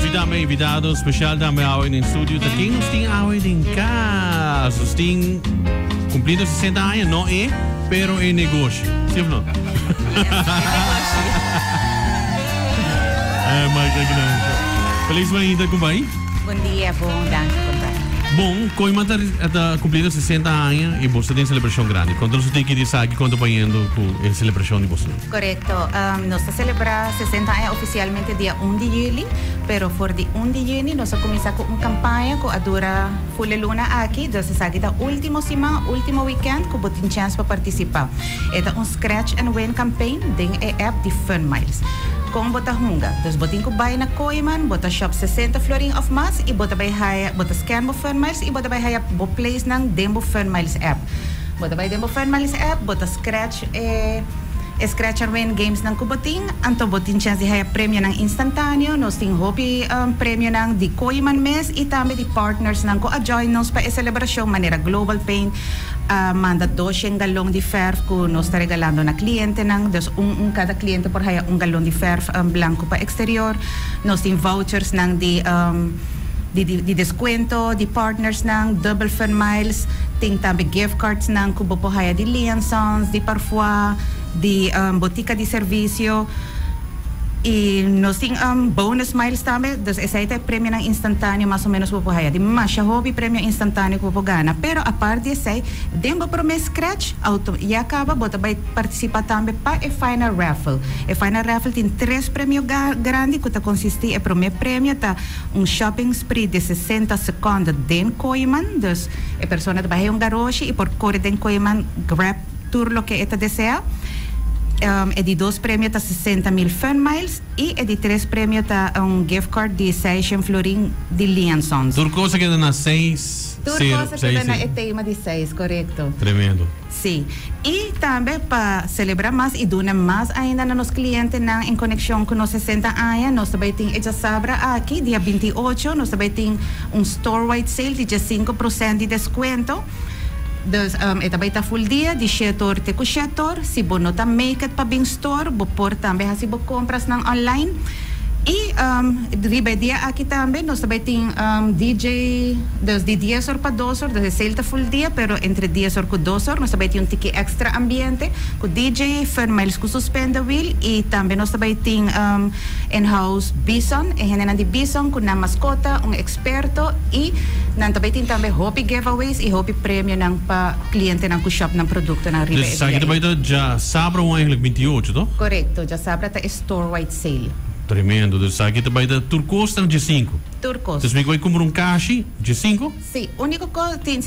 hoje também invitado especial também ao em estúdio. Quem nos tem ao em casa, nos tem cumprido 60 anos, não é, pero é negócio, sim ou não? Mas é grande. Feliz manhã, como vai? Bom dia, bom, danke. Bom, Coima está cumprindo 60 anos e você tem celebração grande. Quando você tem que dizer aqui quando vai indo com a celebração de você? Correto. Nós celebramos 60 anos oficialmente dia 1 de julho, pero for de 1 de junho nós começamos com uma campanha que dura full luna aqui, então se sabe da última semana, último weekend que você tem chance para participar. É um scratch and win campaign ding a app de Fun Miles. Kung bota hunga, dus botin ko bay na Koiman, bota shop 60 florin of mass, i bota bay haya, bota scan mo Fun Miles, i bota bay haya bo place ng Dembo Fun Miles app. Bota bay Dembo Fun Miles app, bota scratch scratch and win games ng kuboting, anto botin chance di haya premyo ng instantáneo, nos ting hopi premyo ng di Koiman mes, itame di partners ng ko a-join nos pa celebrasyon manera Global Paint, manda 200 galong di verf ko nos está regalando na kliyente ng dus cada kliyente por haya galong di verf blanco pa exterior, nos ting vouchers ng di descuento, di partners ng Double Fun Miles, ting tabi gift cards ng kubo po haya di liaisons, di parfois, di botica di servicio, e nos tem bonus miles também, dus essa é prêmio ng instantâneo mais ou menos po haya di mas hobby prêmio instantâneo po gana, pero a parte dessa dembo promes scratch auto e acaba bota vai participar também para a final raffle. A final raffle tem 3 prêmios grandes que consiste em primeiro prêmio tá shopping spree de 60 segundos den Koiman, dus a pessoa vai garagem e por correr den Koiman grab tour lo que esta desea. É de 2 prêmios tá 60,000 Fun Miles e é de 3 prêmios tá gift card de 600 florin de liaisons. Turcosa queda na 6. Turcosa queda na tema de 6, correto. Tremendo. Sim. E também para celebrar mais e donar mais ainda nos clientes em conexão com os 60 anos, nós também temos essa sabra aqui, dia 28, nós também temos store-wide sale de 5% de desconto. Dus ita baita full dia di setor te kusetor si bono ta make it pa bing store bo por tambe hasi bo compras ng online e ribe dia aqui também nós também tem DJ dos de 10 horas para 2 horas de sale ta full dia pero entre 10 horas com 2 horas nós também tem ticket extra ambiente com DJ Fun Miles com suspenda wheel e também nós também tem in-house bison e henen di bison com na mascota experto e nan também tem também hobby giveaways e hobby prêmio ng pa cliente ng shop ng produto ng ribe. Dus sa kita ba ito já sabra eigenlijk 28, to? Correcto, já sabra ta store-wide sale. Tremendo, dus aqui também da Turcosa de 5. Turcos. Dus me vai comprar caixa de 5? Sim, único que tem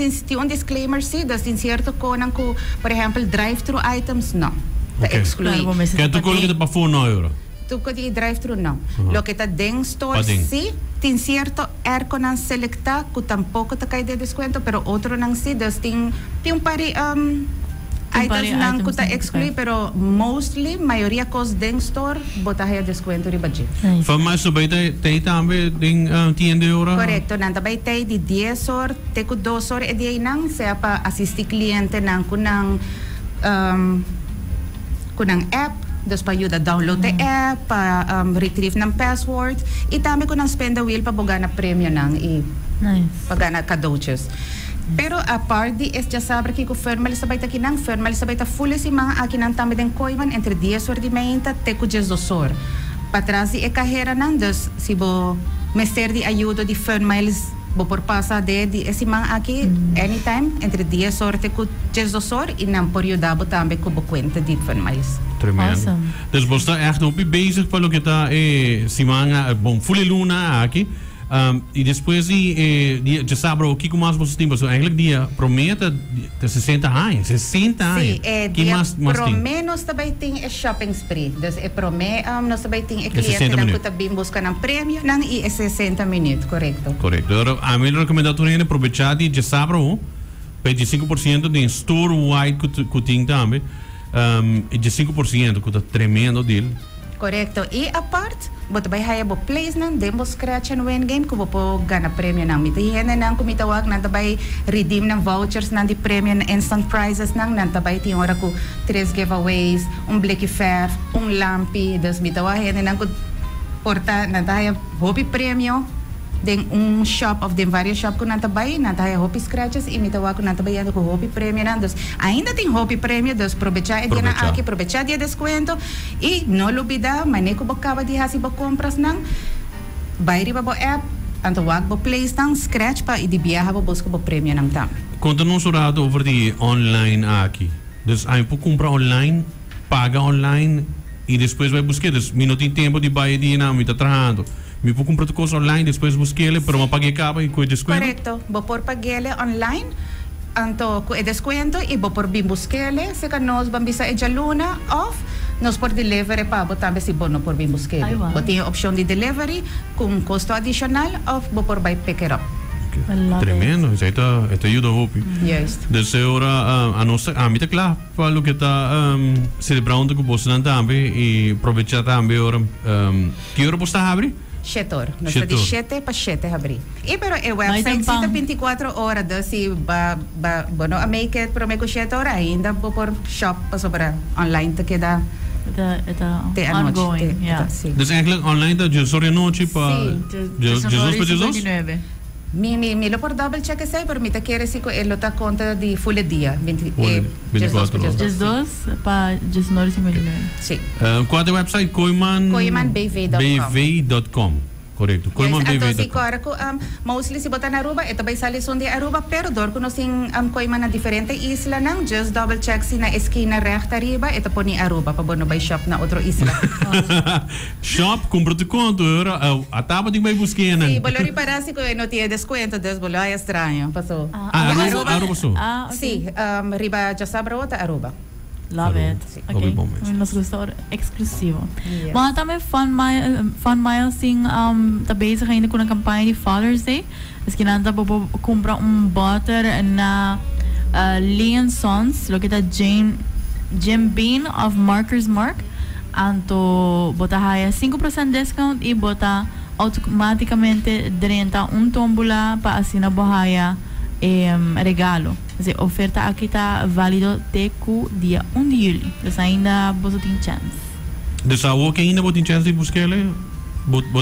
disclaimer sim, das tem certo conan ko, por exemplo, drive-thru items não. Tá excluído. Que tu coloca para for 9 euro. Tu ko di drive-thru não. Lo que tá dentro store sim, tem certo conan selecta que tampouco tá cai de desconto, pero outro não sim, das tem pari items nang kuta exclude pero mostly maioria cos den store bota haya descuento ri budget. Van mas so baita tay tambe ding 10 euro. Correcto, nanta bay tay di 10 or te ku 2 or e di nang sea pa assist cliente nang kunang app dus pa ayuda download the app pa retrieve ng password e tambe ko nang spend the wheel pa bogana premium nang nice pagana kadoches. Pero a parte de este sabe que o Fernmal sabay ta kinang Fernmal sabay ta full si mga akinang tamid ng Koiman entre 10 horas de manhã te ku 10 horas. Patras e carreira nan dus si bo meser de ajuda de Fernmals bo por passa de esse mga aqui anytime entre 10 horas te ku 10 horas e nan por ayuda bo tambe ku bo kwenta de Fernmals. Tremendo. Awesome. Dus você está echt op bezig para o que está si mga bom full luna aqui. E depois de sabe o que mais você tem? Você eigenlijk dia promete de 60 anos. 60 anos. Sim, que mais promete nós também tem shopping spree. Dus promete nós também tem cliente que também busca um prêmio e 60 minutos, correto? Correto. A minha recomendação é aproveitar de sabe o 25% de store wide que tem também. E de 5% que está tremendo dele. Correcto. E a parte bota bay haya bo place nang demo scratch and win game kubo po gana premium nang mitihene nang kumitawag nang tabay redeem ng vouchers nang di premium instant prizes nang tabay ti ora ko 3 giveaways, blacky fair, lampi, das mitawag hene nang porta nataya hobby premio den shop of den vários shop com natabay nataya hobby scratches e mitawa com natabay com hobby premio nan dus ainda tem hobby premio dus aprovechar dia na aqui aprovechar dia descuento e não olvidar maneco bocava de hasi bo compras nan bayri ba bo app anto wag bo place tang scratch pa e de biaha bo busca bo premio nan tam. Conta-nos over die online aqui. Dus aí pode comprar online, paga online e depois vai buscar. Dus não tem tempo de baixar de não, me está trabalhando. Me pode comprar coisa online, depois buscar ele, para uma pague capa e com desconto. Correto, vou por pagar ele online, anto com desconto e vou por bim buscar ele, se que nós vamos bisa e luna off, nós por delivery pa, vou também se bono por bim buscar ele. Vou ter opção de delivery com custo adicional ou vou por by pick it up. Tremendo, isso aí tá ajuda a hopi. Yes. Dus agora a nossa amiga claro, para o que está celebrando com você também e aproveitar também agora que hora você abre? 7 horas. Nós de 7 para 7 abrir. E pero o website está 24 horas, dus se bueno a make it para me com 7 horas ainda vou por shop para sobrar online te queda It's ongoing, yeah. Dus eigenlijk online dat je sorry noche para Jesus para Jesus. Mi lo por double check esse, pero mi te quiere decir que él está conta de full dia, 24 horas. Just dos para just notice me. Sí. Qual é o website? koimanbv.com. Correto. Koimanbv.com. Então, se agora mostly se botar na Aruba, ito vai salir de Aruba, pero dor kuno sing Koiman na diferente isla nang just double check si na esquina recta arriba, ito po ni Aruba, pa bono by shop na outro isla. Shop, compra tu conto, a taba di vai buscando. Sí, bolori para si ko no tiene descuento, des bolo ay extraño, pasó. Aruba pasó. Sí, riba Jasabra o Aruba. Love it. Okay. Nos gustó exclusivo. Yes. Mga também Fun Miles sing tá bezig ainda com a campanha de Father's Day. Es que nada bobo comprar butter na Lee & Sons, lo que tá Jim Beam of Marker's Mark. Anto bota haya 5% discount e bota automaticamente 30 tombola para assinar bohaya regalo. Quer oferta aqui está válido até o dia 1 de julho. Então ainda você tem chance. Dus a que ainda você tem chance de buscar ele?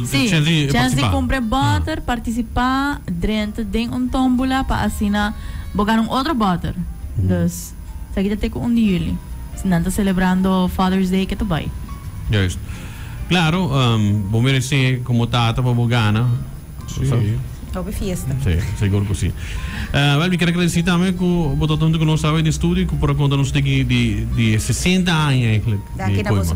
Sim, chance de comprar butter, participar dentro de tombola para assinar bogar outro butter. Então, aqui até o 1 de julho. Se não está celebrando Father's Day, que tu vai. Justo. Claro, vou merecer como tata para bogana. Sim. Houve fiesta. Sim, seguro que sim. Well, quero agradecer também que o botão que nós estávamos em estúdio, que por conta nós tem de 60 anos.